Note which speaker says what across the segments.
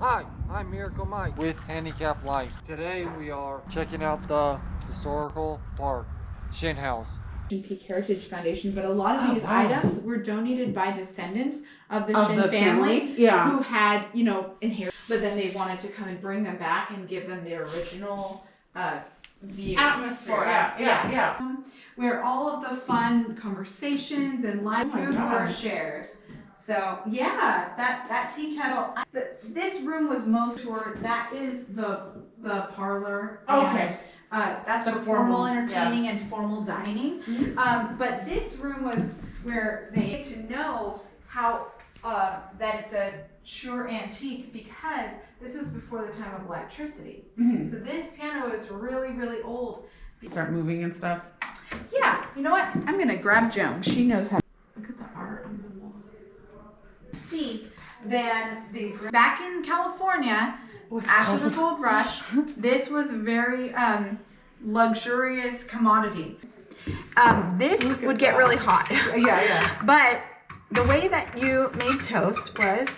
Speaker 1: Hi, I'm Miracle Mike with Handicap Life. Today we are checking out the historical park, Shinn House.
Speaker 2: Peak Heritage Foundation, but a lot of these items were donated by descendants of the Shin family who had, you know, inherited, but then they wanted to come and bring them back and give them their original view
Speaker 3: atmosphere. Yeah.
Speaker 2: Where all of the fun conversations and live food were shared. So yeah, that tea kettle. This room was most toward. That is the parlor.
Speaker 3: Okay.
Speaker 2: That's the formal entertaining and formal dining.
Speaker 3: Mm-hmm.
Speaker 2: But this room was where they get to know how that it's a sure antique, because this was before the time of electricity.
Speaker 3: Mm-hmm.
Speaker 2: So this piano is really, really old.
Speaker 3: Start moving and stuff.
Speaker 2: Yeah, you know what? I'm gonna grab Joan. She knows how. Look at the art on the wall. Steep than the back in California. After the gold rush, this was a very luxurious commodity. This would get really hot.
Speaker 3: Yeah.
Speaker 2: But the way that you made toast was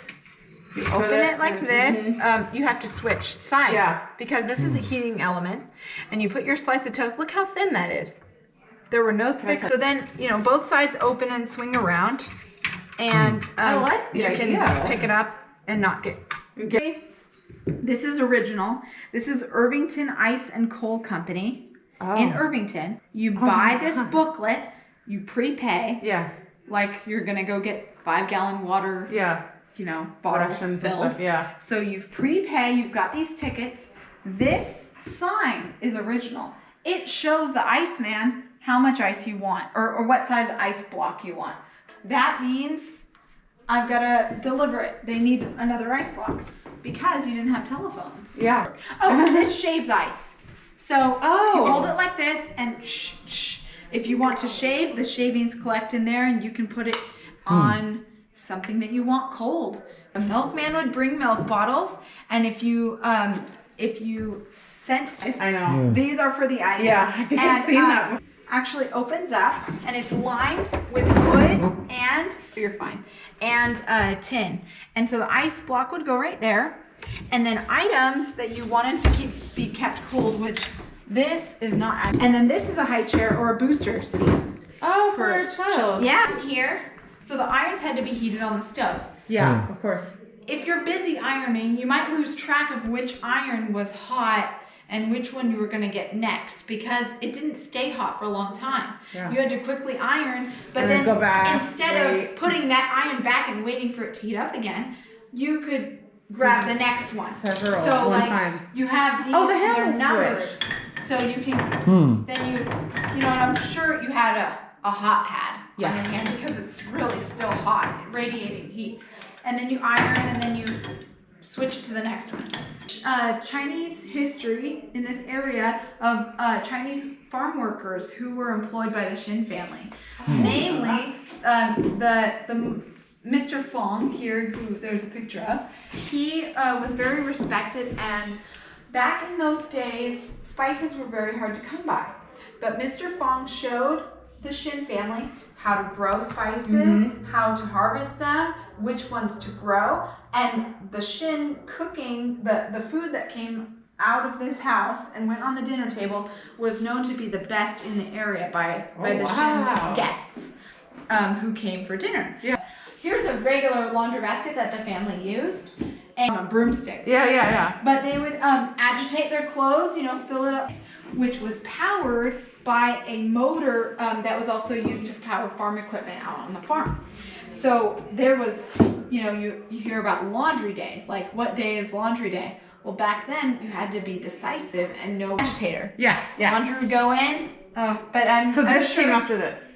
Speaker 2: you open it like this. You have to switch sides because this is a heating element. And you put your slice of toast. Look how thin that is. There were no thick. So then, you know, both sides open and swing around. And you can pick it up and not get... This is original. This is Irvington Ice and Coal Company in Irvington. You buy this booklet, you prepay.
Speaker 3: Yeah.
Speaker 2: Like you're gonna go get 5-gallon water.
Speaker 3: Yeah.
Speaker 2: You know, bottles filled.
Speaker 3: Stuff, yeah.
Speaker 2: So you've prepay. You've got these tickets. This sign is original. It shows the Iceman how much ice you want, or what size ice block you want. That means I've got to deliver it. They need another ice block because you didn't have telephones.
Speaker 3: Yeah.
Speaker 2: Oh, this shaves ice. So you hold it like this and shh. If you want to shave, the shavings collect in there and you can put it on something that you want cold. A milkman would bring milk bottles, and if you sent ice,
Speaker 3: I know.
Speaker 2: These are for the ice.
Speaker 3: Yeah, I think I've seen that before.
Speaker 2: Actually opens up and it's lined with wood and tin, and so the ice block would go right there, and then items that you wanted to be kept cooled, which this is not, and then this is a high chair or a booster seat.
Speaker 3: Oh, for a child.
Speaker 2: Yeah, in here. So the irons had to be heated on the stove.
Speaker 3: Yeah, of course.
Speaker 2: If you're busy ironing, you might lose track of which iron was hot and which one you were going to get next, because it didn't stay hot for a long time. Yeah. You had to quickly iron, but then
Speaker 3: go back,
Speaker 2: instead of putting that iron back and waiting for it to heat up again, you could grab the next one.
Speaker 3: So
Speaker 2: like
Speaker 3: time.
Speaker 2: You have these,
Speaker 3: the handle
Speaker 2: numbered.
Speaker 3: switch.
Speaker 2: So you can then you know, and I'm sure you had a hot pad on your hand because it's really still hot, radiating heat. And then you iron, and then you switch it to the next one. Chinese history in this area of Chinese farm workers who were employed by the Shin family. Namely, the Mr. Fong here, who there's a picture of, he was very respected, and back in those days, spices were very hard to come by. But Mr. Fong showed the Shin family how to grow spices, how to harvest them, which ones to grow, and the Shin cooking, the food that came out of this house and went on the dinner table was known to be the best in the area by the Shin guests who came for dinner. Yeah. Here's a regular laundry basket that the family used, and a broomstick.
Speaker 3: Yeah.
Speaker 2: But they would agitate their clothes, you know, fill it up, which was powered by a motor that was also used to power farm equipment out on the farm. So there was, you know, you hear about laundry day, like what day is laundry day? Well, back then you had to be decisive and no agitator.
Speaker 3: Yeah.
Speaker 2: Laundry would go in,
Speaker 3: So this came after this?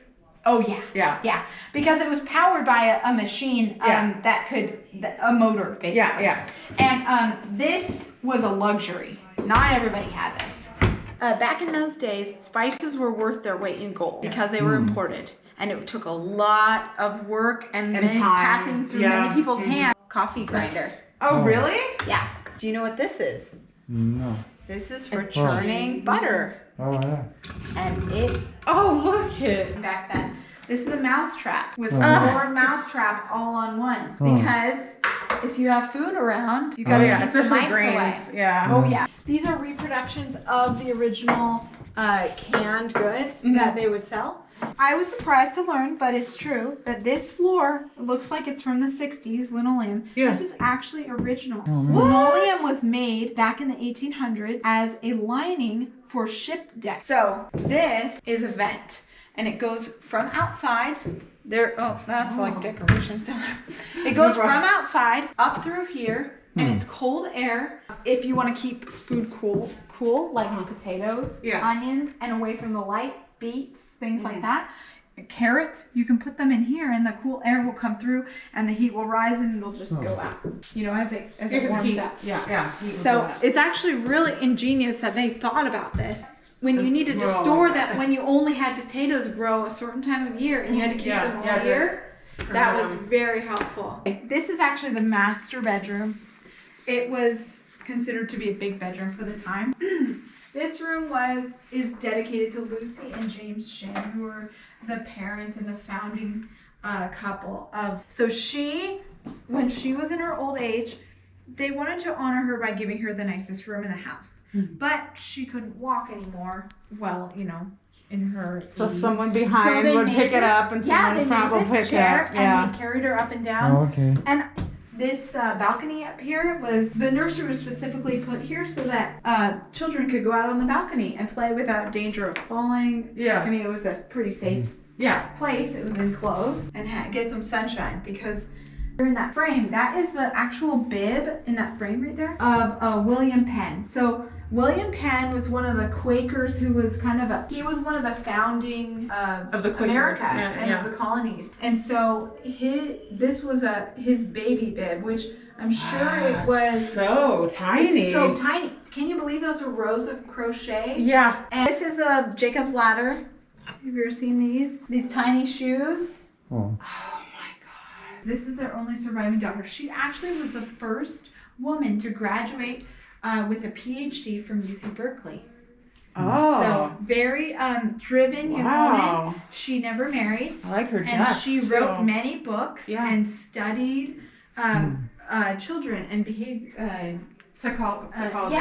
Speaker 2: Oh yeah. Because it was powered by a machine that could, a motor basically.
Speaker 3: Yeah.
Speaker 2: And this was a luxury. Not everybody had this. Back in those days, spices were worth their weight in gold because they were imported. And it took a lot of work and time passing through many people's hands. Coffee grinder.
Speaker 3: Oh, really?
Speaker 2: Yeah. Do you know what this is?
Speaker 1: No.
Speaker 2: This is for churning butter.
Speaker 1: Oh, yeah.
Speaker 2: And it...
Speaker 3: Oh, look it.
Speaker 2: Back then. This is a mouse trap with 4 mouse traps all on one. Because if you have food around, you gotta
Speaker 3: yeah,
Speaker 2: keep the
Speaker 3: especially
Speaker 2: mice
Speaker 3: grains.
Speaker 2: away.
Speaker 3: Yeah.
Speaker 2: Oh yeah. These are reproductions of the original canned goods that they would sell. I was surprised to learn, but it's true, that this floor looks like it's from the 60s, linoleum.
Speaker 3: Yeah.
Speaker 2: This is actually original. Linoleum was made back in the 1800s as a lining for ship decks. So this is a vent, and it goes from outside. There, oh, that's like decorations down there. It goes from outside up through here, and it's cold air. If you want to keep food cool, like potatoes, onions, and away from the light, beets, things like that. Carrots, you can put them in here, and the cool air will come through, and the heat will rise, and it'll just go out. You know, as it warms up.
Speaker 3: Yeah.
Speaker 2: So it's actually really ingenious that they thought about this. When you needed to store that, when you only had potatoes grow a certain time of year, and you had to keep them all year, that was very helpful. This is actually the master bedroom. It was considered to be a big bedroom for the time. This room is dedicated to Lucy and James Shinn, who were the parents and the founding couple of. So when she was in her old age, they wanted to honor her by giving her the nicest room in the house. But she couldn't walk anymore. Well, you know, in her.
Speaker 3: So
Speaker 2: 80s.
Speaker 3: someone behind would pick it up, and someone in front would pick it up.
Speaker 2: And they carried her up and down.
Speaker 1: Oh, okay.
Speaker 2: And this balcony up here the nursery was specifically put here so that children could go out on the balcony and play without danger of falling.
Speaker 3: Yeah.
Speaker 2: I mean, it was a pretty safe place. It was enclosed and get some sunshine, because in that frame, that is the actual bib in that frame right there of William Penn. So William Penn was one of the Quakers who was he was one of the founding of the Quakers, America and of the colonies. And so this was his baby bib, which I'm sure it was
Speaker 3: so tiny.
Speaker 2: It's so tiny. Can you believe those are rows of crochet?
Speaker 3: Yeah.
Speaker 2: And this is a Jacob's ladder. Have you ever seen these? These tiny shoes.
Speaker 1: Oh.
Speaker 2: This is their only surviving daughter. She actually was the first woman to graduate with a PhD from UC Berkeley.
Speaker 3: Oh.
Speaker 2: So very driven young woman. She never married.
Speaker 3: I like her
Speaker 2: And
Speaker 3: desk,
Speaker 2: she wrote
Speaker 3: too.
Speaker 2: many books and studied children and
Speaker 3: Psychology.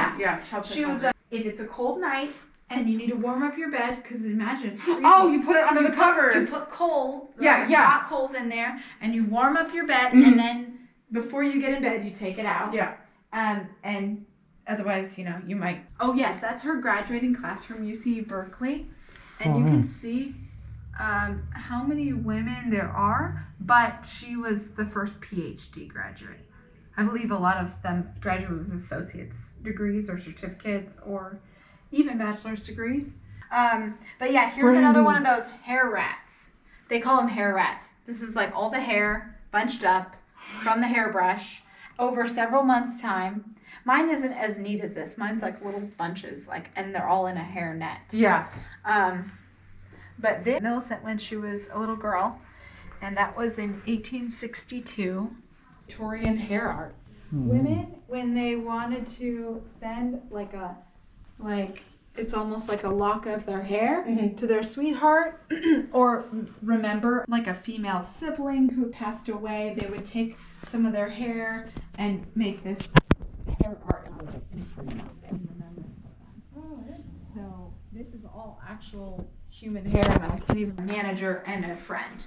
Speaker 3: Child
Speaker 2: she was if it's a cold night and you need to warm up your bed, because imagine it's freezing.
Speaker 3: Oh, you put it under the covers.
Speaker 2: You put coal, hot coals in there, and you warm up your bed, and then before you get in bed, you take it out.
Speaker 3: Yeah.
Speaker 2: And otherwise, you know, you might. Oh yes, that's her graduating class from UC Berkeley, and you can see how many women there are, but she was the first PhD graduate. I believe a lot of them graduated with associate's degrees or certificates or even bachelor's degrees. But yeah, here's another one of those hair rats. They call them hair rats. This is like all the hair bunched up from the hairbrush over several months' time. Mine isn't as neat as this. Mine's like little bunches, and they're all in a hair net.
Speaker 3: Yeah.
Speaker 2: But this Millicent when she was a little girl, and that was in 1862. Victorian hair art. Women, when they wanted to send it's almost like a lock of their hair to their sweetheart, or remember like a female sibling who passed away, they would take some of their hair and make this hair art out of it. So this is all actual human hair, and I can't even manager and a friend.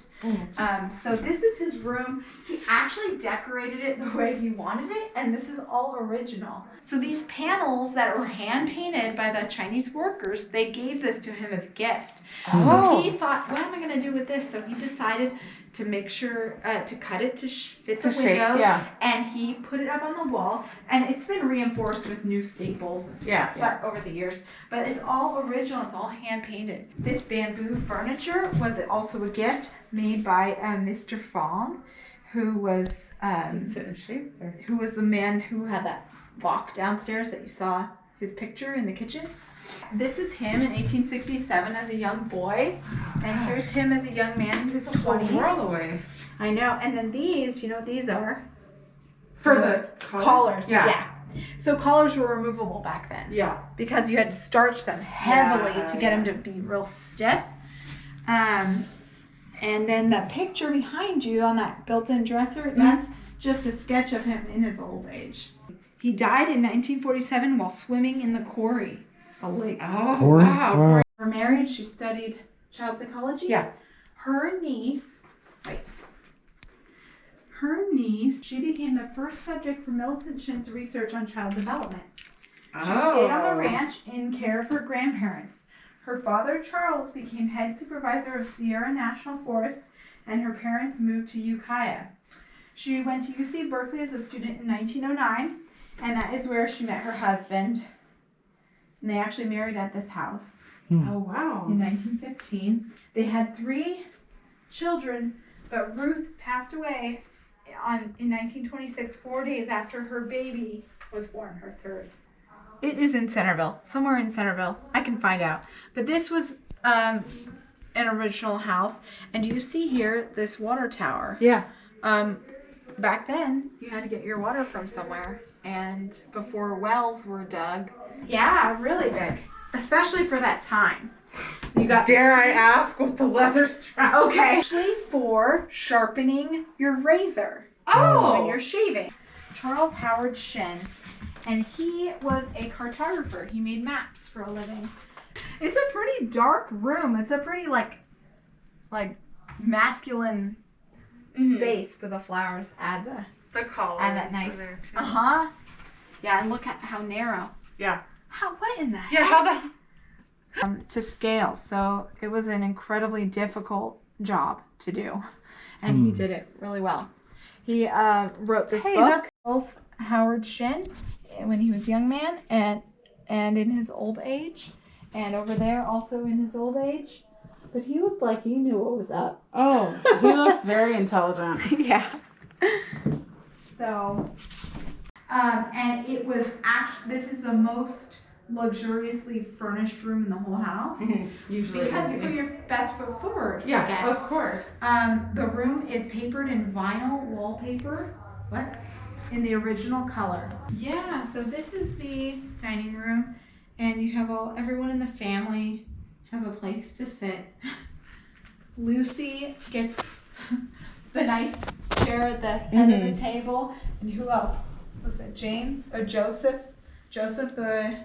Speaker 2: So this is his room. He actually decorated it the way he wanted it, and this is all original. So these panels that were hand painted by the Chinese workers, they gave this to him as a gift. So he thought, what am I going to do with this? So he decided to make sure to cut it to fit the windows, and he put it up on the wall, and it's been reinforced with new staples and stuff but over the years. But it's all original. It's all hand painted. This bamboo furniture was also a gift made by Mr. Fong, who was the man who had that walk downstairs that you saw his picture in the kitchen. This is him in 1867 as a young boy, and here's him as a young man in his 20s.
Speaker 3: World away.
Speaker 2: I know. And then these, these are
Speaker 3: for the
Speaker 2: collars. Yeah. So collars were removable back then.
Speaker 3: Yeah.
Speaker 2: Because you had to starch them heavily to get them to be real stiff. And then the picture behind you on that built-in dresser, just a sketch of him in his old age. He died in 1947 while swimming in the quarry, a lake.
Speaker 3: Oh,
Speaker 1: Corey?
Speaker 3: wow.
Speaker 1: Wow.
Speaker 2: Her married, she studied child psychology.
Speaker 3: Yeah.
Speaker 2: Her niece, she became the first subject for Millicent Shinn's research on child development. She stayed on the ranch in care of her grandparents. Her father, Charles, became head supervisor of Sierra National Forest, and her parents moved to Ukiah. She went to UC Berkeley as a student in 1909, and that is where she met her husband. And they actually married at this house.
Speaker 3: Oh, wow.
Speaker 2: In 1915. They had 3 children, but Ruth passed away in 1926, 4 days after her baby was born, her third. It is in Centerville, somewhere in Centerville. I can find out. But this was an original house. And you see here this water tower.
Speaker 3: Yeah.
Speaker 2: Back then, you had to get your water from somewhere. And before wells were dug. Yeah, really big. Especially for that time. You got
Speaker 3: Dare I ask with the leather strap?
Speaker 2: Okay. Actually for sharpening your razor.
Speaker 3: Oh.
Speaker 2: When you're shaving. Charles Howard Shinn. And he was a cartographer. He made maps for a living. It's a pretty dark room. It's a pretty like masculine space with the flowers. Add
Speaker 3: colors.
Speaker 2: that nice. Yeah, and look at how narrow.
Speaker 3: Yeah.
Speaker 2: What in the heck?
Speaker 3: Yeah, how the...
Speaker 2: To scale. So it was an incredibly difficult job to do. And he did it really well. He wrote this book, Charles Howard Shinn, when he was a young man and in his old age. And over there also in his old age. But he looked like he knew what was up.
Speaker 3: Oh, he looks very intelligent.
Speaker 2: Yeah. So, and it was actually, this is the most luxuriously furnished room in the whole house.
Speaker 3: Usually.
Speaker 2: Because you put your best foot forward.
Speaker 3: Yeah,
Speaker 2: I guess.
Speaker 3: of course.
Speaker 2: The room is papered in vinyl wallpaper. What? In the original color. Yeah, so this is the dining room. And you have everyone in the family has a place to sit. Lucy gets the nice chair at the end of the table. And who else? Was it James or Joseph? Joseph, the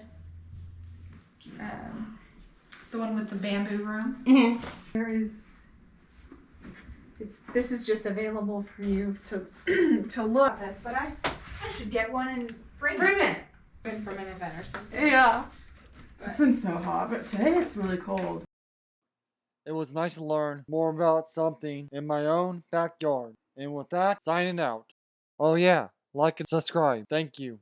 Speaker 2: one with the bamboo room. This is just available for you to look at this, but I should get one and frame it. From an event or something.
Speaker 3: Yeah. It's been so hot, but today it's really cold.
Speaker 1: It was nice to learn more about something in my own backyard. And with that, signing out. Oh yeah, like and subscribe. Thank you.